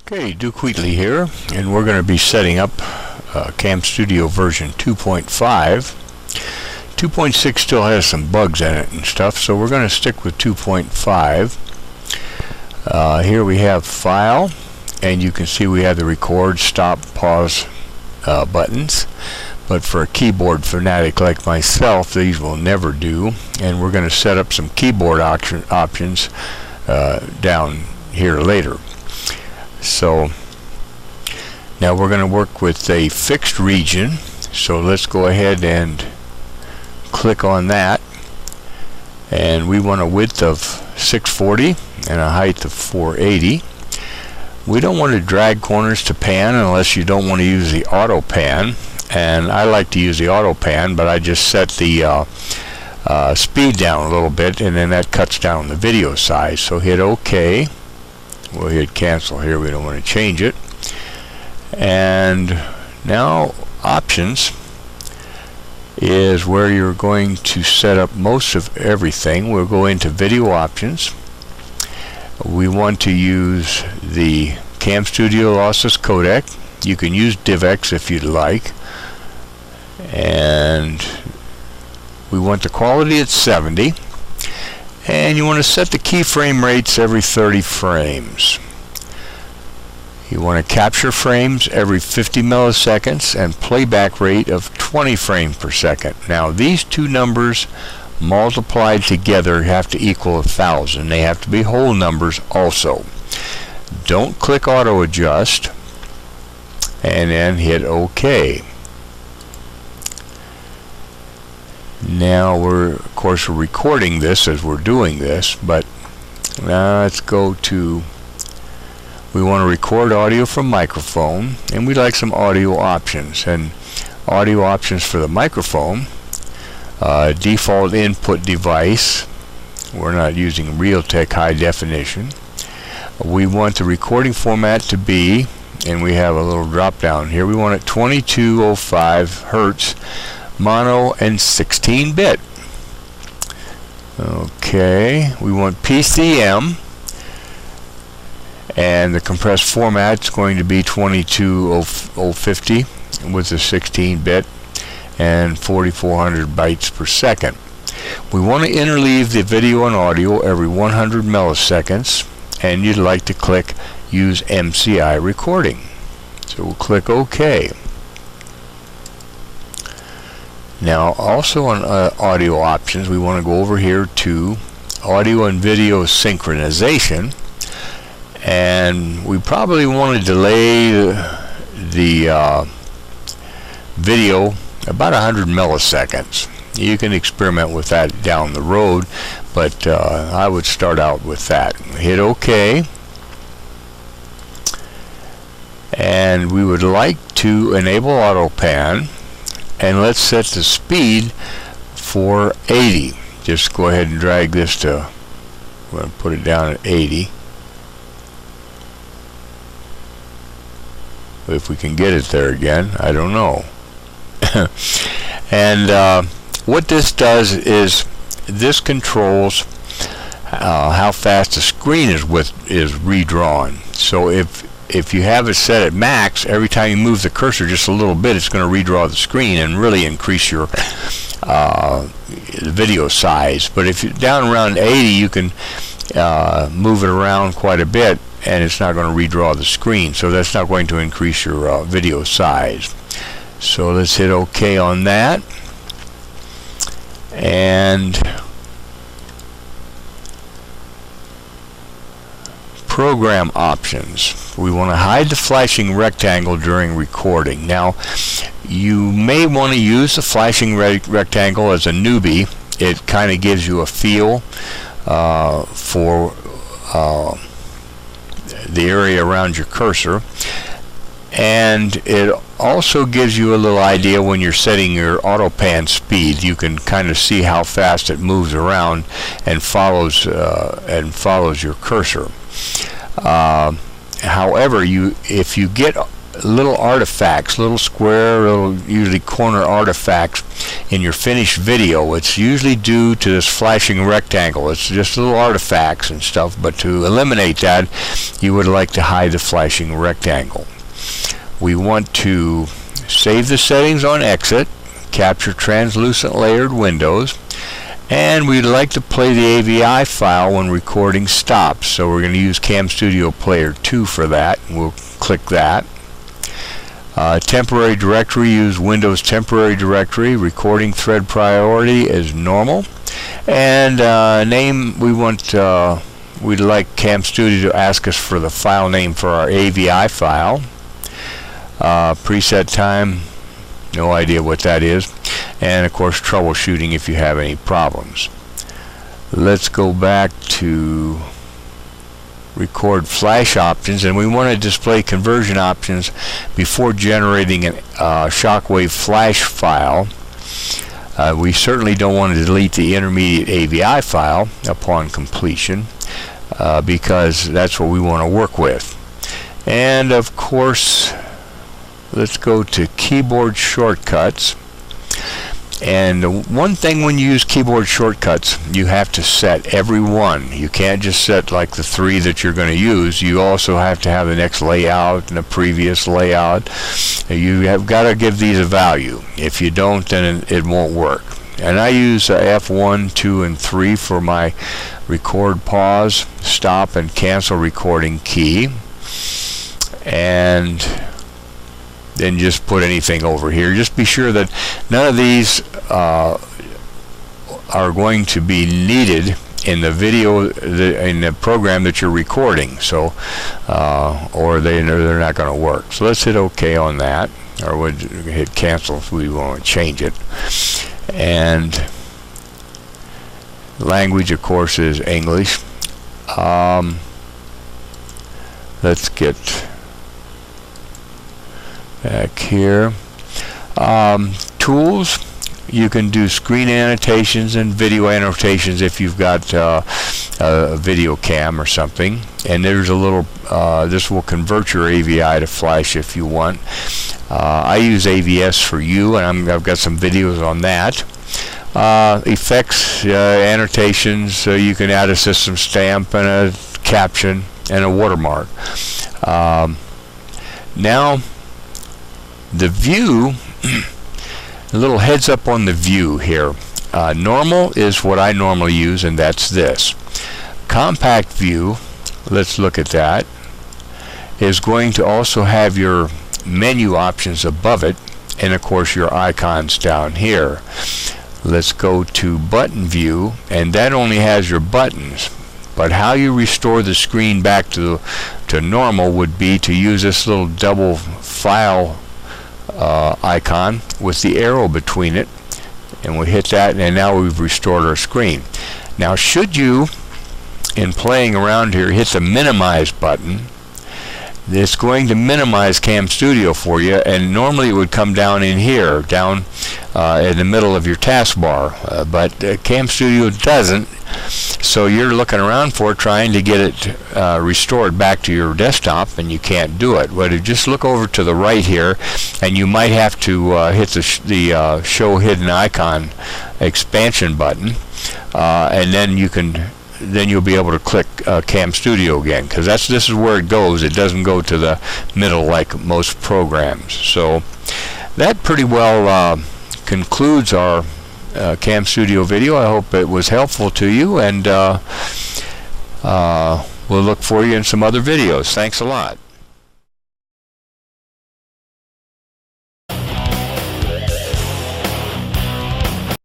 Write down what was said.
Okay, Dukewheatly here, and we're going to be setting up CamStudio version 2.5. 2.6 still has some bugs in it and stuff, so we're going to stick with 2.5. Here we have File, and you can see we have the record, stop, pause buttons. But for a keyboard fanatic like myself, these will never do, and we're going to set up some keyboard options down here later. So now we're going to work with a fixed region, so let's go ahead and click on that, and we want a width of 640 and a height of 480. We don't want to drag corners to pan unless you don't want to use the auto pan, and I like to use the auto pan, but I just set the speed down a little bit, and then that cuts down the video size. So hit OK. We'll hit cancel here, we don't want to change it. And now options is where you're going to set up most of everything. We'll go into video options. We want to use the CamStudio lossless codec. You can use DivX if you'd like. And we want the quality at 70. And you want to set the keyframe rates every 30 frames. You want to capture frames every 50 milliseconds and playback rate of 20 frames per second. Now these two numbers multiplied together have to equal 1,000. They have to be whole numbers also. Don't click auto adjust and then hit OK. Now of course we're recording this as we're doing this, but now let's go to, we want to record audio from microphone, and we'd like some audio options. And audio options for the microphone, default input device, we're not using Realtek high definition. We want the recording format to be, and we have a little drop down here, we want it 2205 Hertz mono and 16-bit. Okay, we want PCM, and the compressed format is going to be 22050 with a 16-bit and 4400 bytes per second. We want to interleave the video and audio every 100 milliseconds, and you'd like to click use MCI recording. So we'll click OK. Now also on audio options, we want to go over here to audio and video synchronization, and we probably want to delay the video about 100 milliseconds. You can experiment with that down the road, but I would start out with that. Hit OK, and we would like to enable auto pan, and let's set the speed for 80. Just go ahead and drag this to, I'm going to put it down at 80. If we can get it there again, I don't know. And what this does is this controls how fast the screen is redrawn. So if you have it set at max, every time you move the cursor just a little bit, it's going to redraw the screen and really increase your video size. But if you're down around 80, you can move it around quite a bit, and it's not going to redraw the screen. So that's not going to increase your video size. So let's hit OK on that. And program options. We want to hide the flashing rectangle during recording. Now you may want to use the flashing rectangle as a newbie. It kind of gives you a feel for the area around your cursor, and it also gives you a little idea when you're setting your auto pan speed. You can kind of see how fast it moves around and follows your cursor. However, if you get little artifacts, little square, usually corner artifacts in your finished video. It's usually due to this flashing rectangle. It's just little artifacts and stuff, but to eliminate that, you would like to hide the flashing rectangle. We want to save the settings on exit, capture translucent layered windows, and we'd like to play the AVI file when recording stops. So we're going to use CamStudio Player 2 for that. We'll click that. Temporary directory, use Windows temporary directory. Recording thread priority is normal. And name, we'd like CamStudio to ask us for the file name for our AVI file. Preset time, no idea what that is. And of course troubleshooting if you have any problems. Let's go back to record flash options, and we want to display conversion options before generating a shockwave flash file. We certainly don't want to delete the intermediate AVI file upon completion because that's what we want to work with. And of course, let's go to keyboard shortcuts. And one thing when you use keyboard shortcuts, you have to set every one. You can't just set like the 3 that you're going to use. You also have to have the next layout and the previous layout. You have got to give these a value. If you don't, then it won't work. And I use F1, 2, and 3 for my record, pause, stop, and cancel recording key. And then just put anything over here. Just be sure that none of these are going to be needed in the video, in the program that you're recording. So, or they're not going to work. So let's hit OK on that, or we'll hit cancel if we want to change it. And language, of course, is English. Let's get back here. Tools, you can do screen annotations and video annotations if you've got a video cam or something. And there's a little, this will convert your AVI to flash if you want. I use AVS4U, and I've got some videos on that. Effects, annotations, you can add a system stamp and a caption and a watermark. Now, the view, a little heads up on the view here. Normal is what I normally use, and that's this. Compact view, let's look at that, is going to also have your menu options above it, and of course your icons down here. Let's go to button view, and that only has your buttons. But how you restore the screen back to normal would be to use this little double file icon with the arrow between it, and we hit that, and now we've restored our screen. Now, should you, in playing around here, hit the minimize button, it's going to minimize CamStudio for you, and normally it would come down in here, down in the middle of your taskbar, but CamStudio doesn't. So you're looking around for it, trying to get it restored back to your desktop, and you can't do it. But just look over to the right here, and you might have to hit the show hidden icon expansion button, and then you'll be able to click CamStudio again, because this is where it goes. It doesn't go to the middle like most programs. So that pretty well concludes our CamStudio video. I hope it was helpful to you, and we'll look for you in some other videos. Thanks a lot.